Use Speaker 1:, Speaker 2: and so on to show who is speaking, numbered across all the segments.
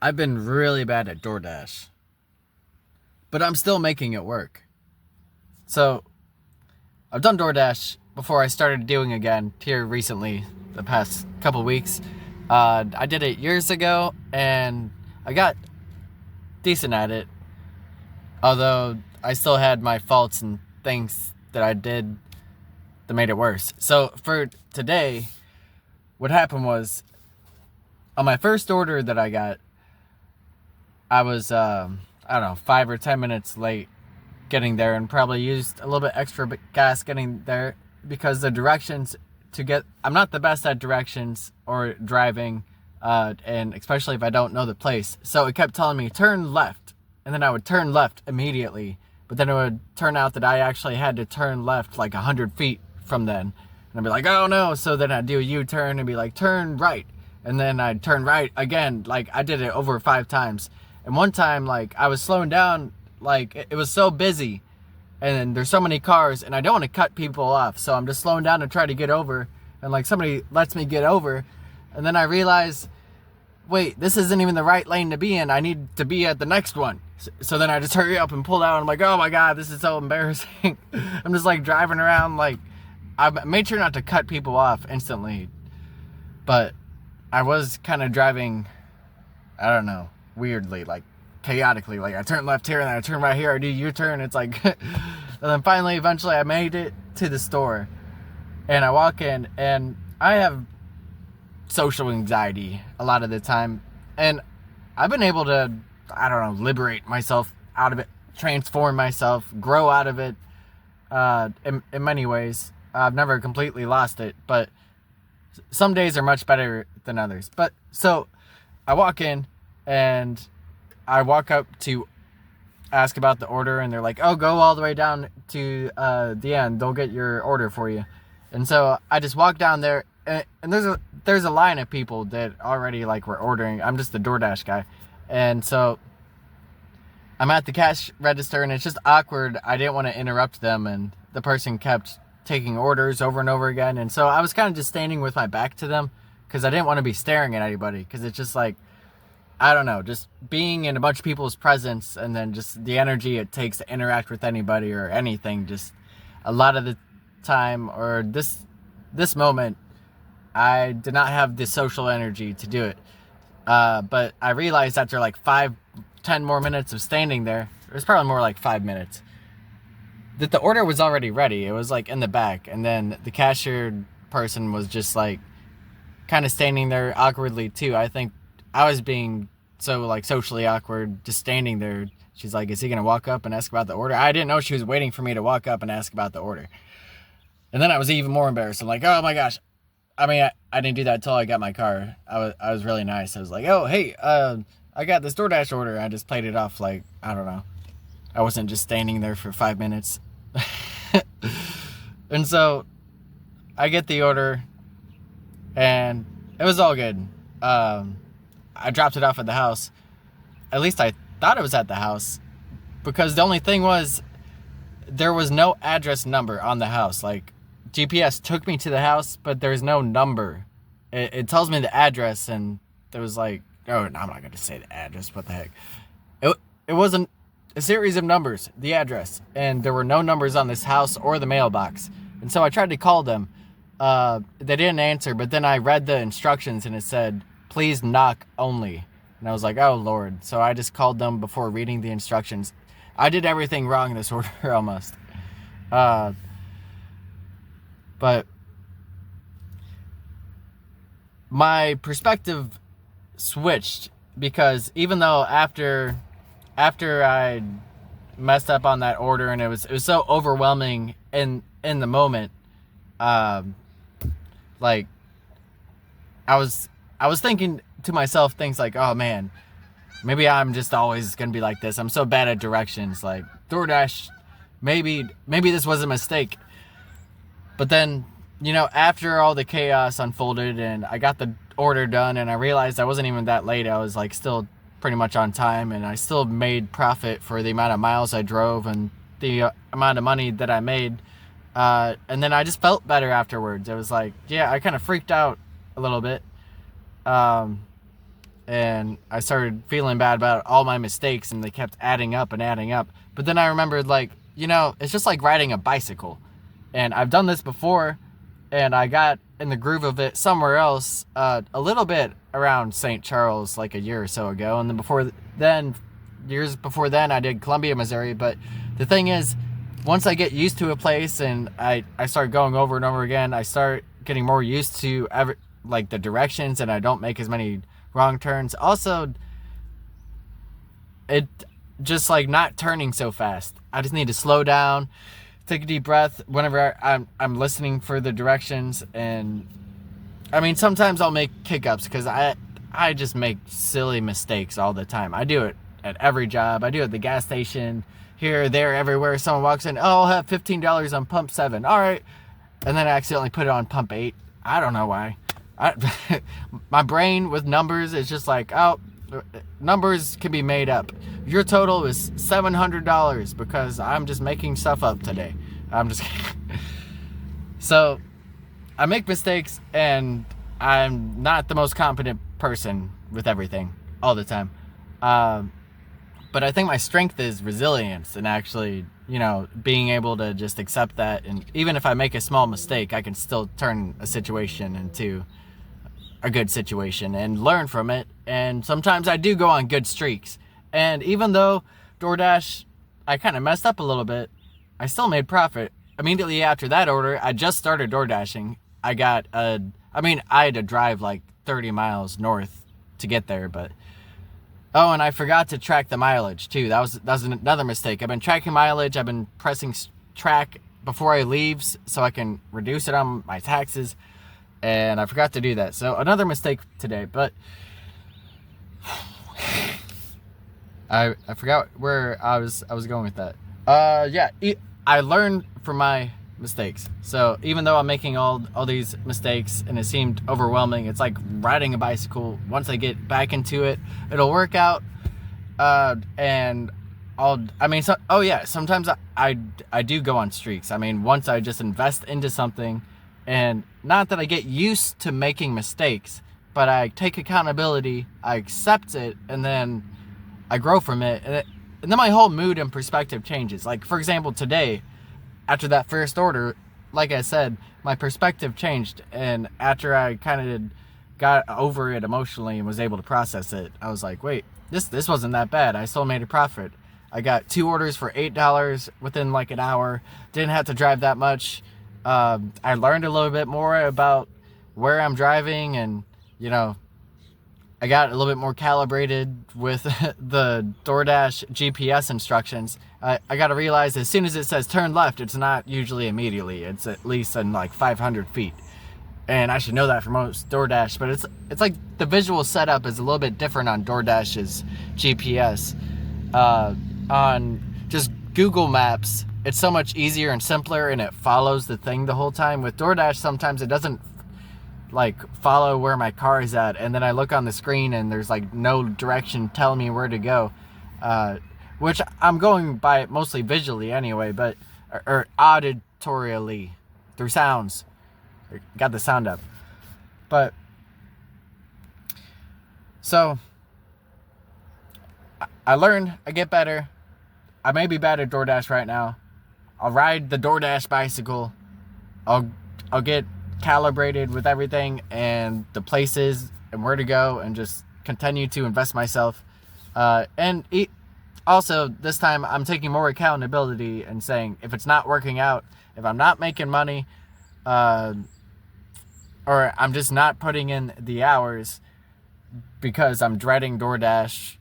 Speaker 1: I've been really bad at Doordash, but I'm still making it work. So I've done Doordash before I started doing again here recently, the past couple weeks. I did it years ago, and I got decent at it, although I still had my faults and things that I did that made it worse. So for today, what happened was, on my first order that I got, I was, I don't know, 5 or 10 minutes late getting there, and probably used a little bit extra gas getting there because the directions to get, I'm not the best at directions or driving, and especially if I don't know the place. So it kept telling me turn left, and then I would turn left immediately, but then it would turn out that I actually had to turn left like 100 feet from then, and I'd be like, oh no. So then I'd do a U-turn and be like, turn right, and then I'd turn right again. Like, I did it over 5 times. And one time, like, I was slowing down, like, it was so busy, and there's so many cars, and I don't want to cut people off, so I'm just slowing down to try to get over, and, like, somebody lets me get over, and then I realize, wait, this isn't even the right lane to be in. I need to be at the next one. So then I just hurry up and pull out. I'm like, oh my God, this is so embarrassing. I'm just, like, driving around, like, I made sure not to cut people off instantly, but I was kind of driving, I don't know, weirdly, like chaotically. Like, I turn left here, and then I turn right here, I do U-turn. It's like, and then finally, eventually, I made it to the store, and I walk in, and I have social anxiety a lot of the time, and I've been able to, I don't know, liberate myself out of it, transform myself, grow out of it, in many ways. I've never completely lost it, but some days are much better than others. But so I walk in, and I walk up to ask about the order, and they're like, oh, go all the way down to the end, they'll get your order for you. And so I just walk down there, and there's a line of people that already, like, were ordering. I'm just the DoorDash guy, and so I'm at the cash register, and it's just awkward. I didn't want to interrupt them, and the person kept taking orders over and over again, and so I was kind of just standing with my back to them because I didn't want to be staring at anybody, because it's just like, I don't know, just being in a bunch of people's presence, and then just the energy it takes to interact with anybody or anything, just a lot of the time, or this moment, I did not have the social energy to do it. But I realized after like 5-10 more minutes of standing there, it was probably more like 5 minutes, that the order was already ready. It was like in the back, and then the cashier person was just like kind of standing there awkwardly too. I think I was being so, like, socially awkward just standing there. She's like, is he gonna walk up and ask about the order? I didn't know she was waiting for me to walk up and ask about the order. And then I was even more embarrassed. I'm like, oh my gosh. I mean, I didn't do that until I got my car. I was really nice. I was like, oh, hey, I got this DoorDash order. I just played it off like, I don't know, I wasn't just standing there for 5 minutes. And so I get the order, and it was all good. I dropped it off at the house. At least I thought it was at the house, because the only thing was, there was no address number on the house. Like, GPS took me to the house, but there's no number. It tells me the address, and there was like, oh, no, I'm not going to say the address. What the heck? It wasn't a series of numbers, the address, and there were no numbers on this house or the mailbox. And so I tried to call them. They didn't answer, but then I read the instructions, and it said, please knock only. And I was like, oh Lord. So I just called them before reading the instructions. I did everything wrong in this order almost. But my perspective switched, because even though after I messed up on that order, and it was so overwhelming in the moment, like, I was thinking to myself things like, oh man, maybe I'm just always gonna be like this. I'm so bad at directions. Like, DoorDash, maybe this was a mistake. But then, you know, after all the chaos unfolded, and I got the order done, and I realized I wasn't even that late. I was, like, still pretty much on time, and I still made profit for the amount of miles I drove and the amount of money that I made. And then I just felt better afterwards. It was like, yeah, I kind of freaked out a little bit. And and I started feeling bad about all my mistakes, and they kept adding up and adding up. But then I remembered, like, it's just like riding a bicycle. And I've done this before, and I got in the groove of it somewhere else a little bit around St. Charles like a year or so ago. And then years before then, I did Columbia, Missouri. But the thing is, once I get used to a place and I start going over and over again, I start getting more used to the directions, and I don't make as many wrong turns. Also, it just like not turning so fast. I just need to slow down, take a deep breath whenever I'm listening for the directions. And I mean, sometimes I'll make hiccups because I just make silly mistakes all the time. I do it at every job. I do it at the gas station, here, there, everywhere. Someone walks in, oh, I'll have $15 on pump 7. All right. And then I accidentally put it on pump 8. I don't know why. My brain with numbers is just like, oh, numbers can be made up. Your total is $700 because I'm just making stuff up today. I'm just So I make mistakes, and I'm not the most competent person with everything all the time. But I think my strength is resilience, and actually, being able to just accept that. And even if I make a small mistake, I can still turn a situation into a good situation and learn from it. And sometimes I do go on good streaks. And even though Doordash, I kind of messed up a little bit, I still made profit. Immediately after that order, I just started Doordashing. I had to drive like 30 miles north to get there, but oh, and I forgot to track the mileage too. That was another mistake. I've been tracking mileage. I've been pressing track before I leave so I can reduce it on my taxes, and I forgot to do that. So another mistake today, but I forgot where I was going with that. I learned from my mistakes. So even though I'm making all these mistakes and it seemed overwhelming, it's like riding a bicycle. Once I get back into it, it'll work out. And sometimes I do go on streaks. I mean, once I just invest into something, and not that I get used to making mistakes, but I take accountability, I accept it, and then I grow from it. And then my whole mood and perspective changes. Like, for example, today, after that first order, like I said, my perspective changed. And after I kind of got over it emotionally and was able to process it, I was like, wait, this wasn't that bad. I still made a profit. I got 2 orders for $8 within like an hour. Didn't have to drive that much. I learned a little bit more about where I'm driving, and, I got a little bit more calibrated with the Doordash GPS instructions. I got to realize as soon as it says turn left, it's not usually immediately. It's at least in like 500 feet. And I should know that for most Doordash, but it's like the visual setup is a little bit different on Doordash's GPS. On just Google Maps, it's so much easier and simpler, and it follows the thing the whole time. With Doordash, sometimes it doesn't follow where my car is at, and then I look on the screen and there's like no direction telling me where to go, which I'm going by it mostly visually anyway, but or auditorially through sounds. Got the sound up. But so I learned, I get better. I may be bad at Doordash right now. I'll ride the Doordash bicycle. I'll get calibrated with everything and the places and where to go, and just continue to invest myself. Also, this time I'm taking more accountability and saying, if it's not working out, if I'm not making money, or I'm just not putting in the hours because I'm dreading Doordash,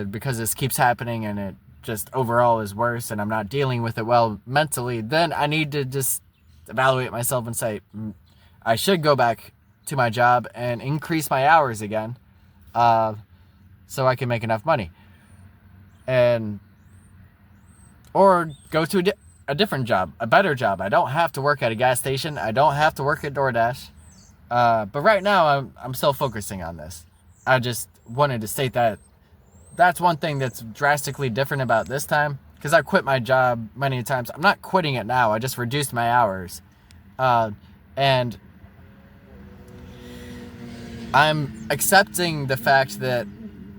Speaker 1: because this keeps happening and it just overall is worse and I'm not dealing with it well mentally, then I need to just evaluate myself and say, I should go back to my job and increase my hours again, so I can make enough money. Or go to a different job, a better job. I don't have to work at a gas station. I don't have to work at Doordash. But right now, I'm still focusing on this. I just wanted to state that that's one thing that's drastically different about this time, because I quit my job many times. I'm not quitting it now. I just reduced my hours. And I'm accepting the fact that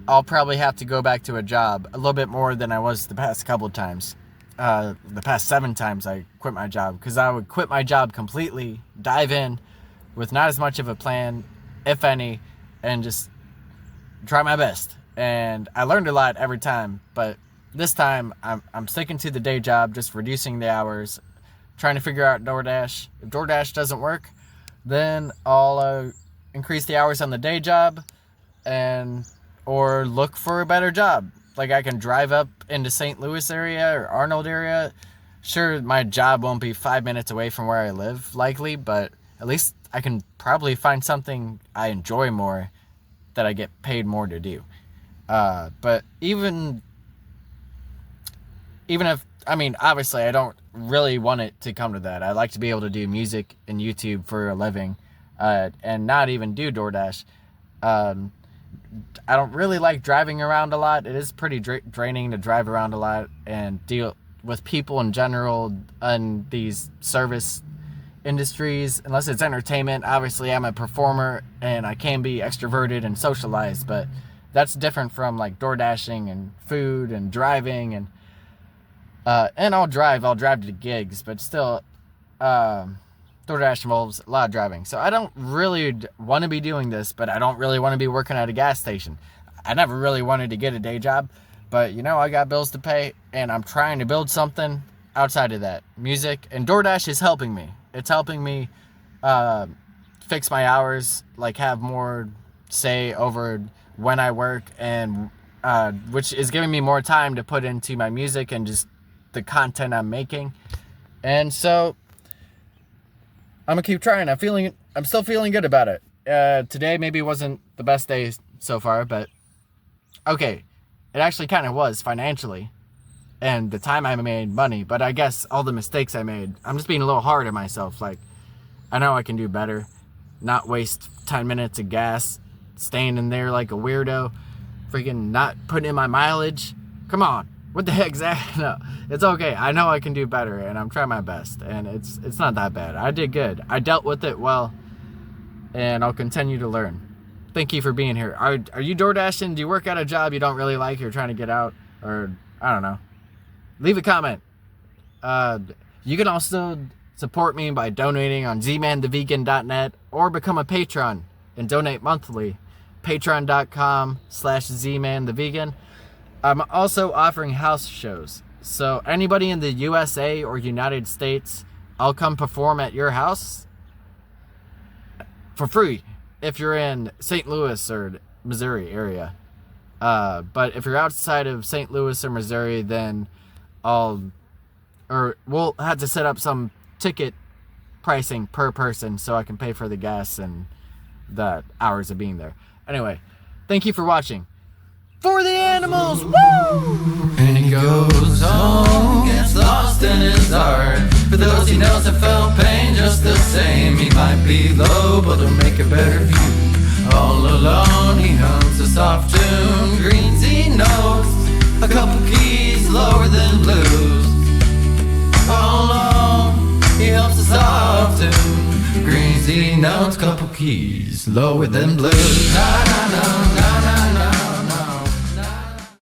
Speaker 1: I'll probably have to go back to a job a little bit more than I was the past couple of times. The past 7 times I quit my job, because I would quit my job completely, dive in with not as much of a plan, if any, and just try my best. And I learned a lot every time, but this time I'm sticking to the day job, just reducing the hours, trying to figure out DoorDash. If DoorDash doesn't work, then I'll increase the hours on the day job or look for a better job. Like, I can drive up into St. Louis area or Arnold area. Sure, my job won't be 5 minutes away from where I live, likely, but at least I can probably find something I enjoy more that I get paid more to do. But even if, I mean, obviously I don't really want it to come to that. I like to be able to do music and YouTube for a living, and not even do DoorDash. I don't really like driving around a lot. It is pretty draining to drive around a lot and deal with people in general in these service industries, unless it's entertainment. Obviously, I'm a performer and I can be extroverted and socialized, but that's different from like door dashing and food and driving and I'll drive to gigs, but still, DoorDash involves a lot of driving. So I don't really want to be doing this, but I don't really want to be working at a gas station. I never really wanted to get a day job, but I got bills to pay, and I'm trying to build something outside of that. Music, and DoorDash is helping me. It's helping me fix my hours, like have more say over when I work, and which is giving me more time to put into my music and just the content I'm making. And so I'm gonna keep trying. I'm still feeling good about it. Today maybe wasn't the best day so far, but okay, it actually kind of was financially, and the time I made money. But I guess all the mistakes I made, I'm just being a little hard on myself. Like, I know I can do better, not waste 10 minutes of gas, staying in there like a weirdo, freaking not putting in my mileage. Come on. What the heck's that? No, it's okay. I know I can do better, and I'm trying my best, and it's not that bad. I did good. I dealt with it well, and I'll continue to learn. Thank you for being here. Are you door dashing? Do you work at a job you don't really like? You're trying to get out, or I don't know. Leave a comment. You can also support me by donating on ZmanTheVegan.net or become a patron and donate monthly. Patreon.com/ZmanTheVegan. I'm also offering house shows. So anybody in the USA or United States, I'll come perform at your house for free if you're in St. Louis or Missouri area. But if you're outside of St. Louis or Missouri, then we'll have to set up some ticket pricing per person so I can pay for the gas and the hours of being there. Anyway, thank you for watching. For the animals, woo!
Speaker 2: And he goes home, gets lost in his heart. For those he knows that felt pain just the same. He might be low, but he'll make a better view. All alone, he hums a soft tune. Greensy notes, a couple keys lower than blues. All alone, he hums a soft tune. Greensy notes, couple keys lower than blues. Na na na.